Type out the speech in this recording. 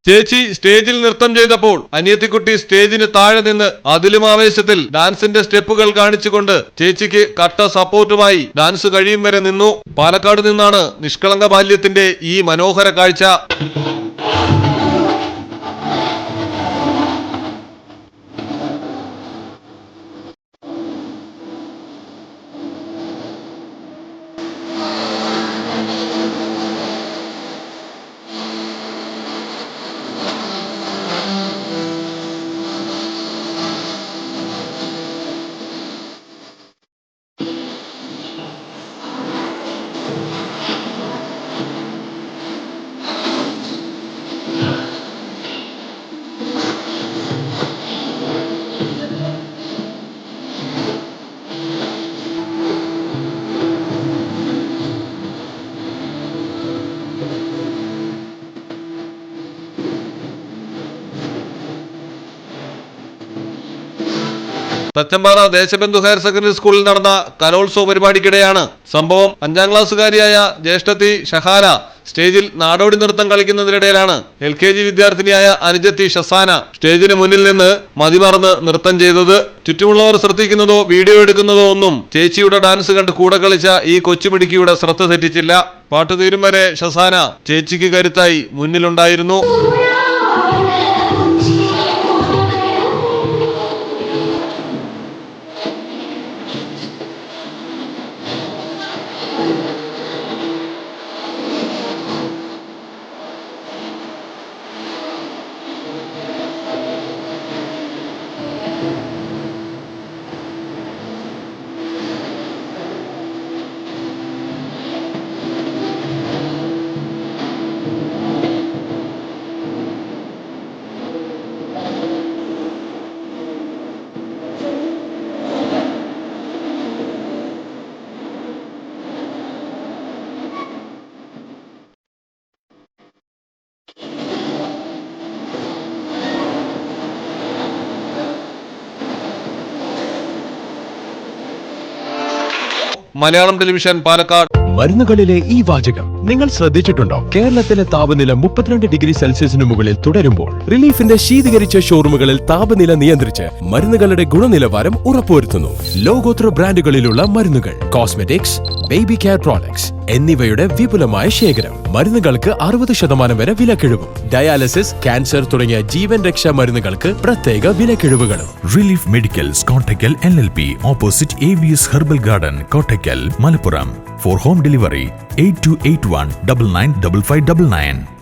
ചേച്ചി സ്റ്റേജിൽ നൃത്തം ചെയ്തപ്പോൾ അനിയത്തിക്കുട്ടി സ്റ്റേജിന് താഴെ നിന്ന് അതിലും ആവേശത്തിൽ ഡാൻസിന്റെ സ്റ്റെപ്പുകൾ കാണിച്ചുകൊണ്ട് ചേച്ചിക്ക് കട്ട സപ്പോർട്ടുമായി ഡാൻസ് കഴിയും വരെ നിന്നു. പാലക്കാട് നിന്നാണ് നിഷ്കളങ്ക ബാല്യത്തിന്റെ ഈ മനോഹര കാഴ്ച. തച്ചമ്പാറ ദേശബന്ധു ഹയർ സെക്കൻഡറി സ്കൂളിൽ നടന്ന കലോത്സവ പരിപാടിക്കിടെയാണ് സംഭവം. 5ാം ക്ലാസ്സുകാരിയായ ജ്യേഷ്ഠത്തി ഷഹാന സ്റ്റേജിൽ നാടോടി നൃത്തം കളിക്കുന്നതിനിടയിലാണ് LKG വിദ്യാർത്ഥിനിയായ അനുജത്തി ഷസാന സ്റ്റേജിന് മുന്നിൽ നിന്ന് മതിമറന്ന് നൃത്തം ചെയ്തത്. ചുറ്റുമുള്ളവർ ശ്രദ്ധിക്കുന്നതോ വീഡിയോ എടുക്കുന്നതോ ഒന്നും ചേച്ചിയുടെ ഡാൻസ് കണ്ട് കൂടെ കളിച്ച ഈ കൊച്ചുമിടുക്കിയുടെ ശ്രദ്ധ തെറ്റിച്ചില്ല. പാട്ട് തീരും വരെ ഷസാന ചേച്ചിക്ക് കരുത്തായി മുന്നിലുണ്ടായിരുന്നു. മലയാളം ടെലിവിഷൻ, പാലക്കാട്. മരുന്നുകളിലെ ഈ വാചകം നിങ്ങൾ ശ്രദ്ധിച്ചിട്ടുണ്ടോ? കേരളത്തിലെ താപനില 32 ഡിഗ്രി സെൽഷ്യസിന് മുകളിൽ തുടരുമ്പോൾ റിലീഫിന്റെ ശീതീകരിച്ച ഷോറൂമുകളിൽ താപനില നിയന്ത്രിച്ച് മരുന്നുകളുടെ ഗുണനിലവാരം ഉറപ്പുവരുത്തുന്നു. ലോകോത്തര ബ്രാൻഡുകളിലുള്ള മരുന്നുകൾ, കോസ്മെറ്റിക്സ്, ബേബി കെയർ പ്രോഡക്ട്സ് എന്നിവയുടെ വിപുലമായ ശേഖരം. മരുന്നുകൾക്ക് 60% വരെ വിലക്കിഴിവും. ഡയാലിസിസ്, ക്യാൻസർ തുടങ്ങിയ ജീവൻ രക്ഷാ മരുന്നുകൾക്ക് പ്രത്യേക വിലക്കിഴിവുകളും. Relief medicals, Kottakkal LLP, opposite AVS herbal garden, Kottakkal, Malappuram. For home delivery, 8281 995599.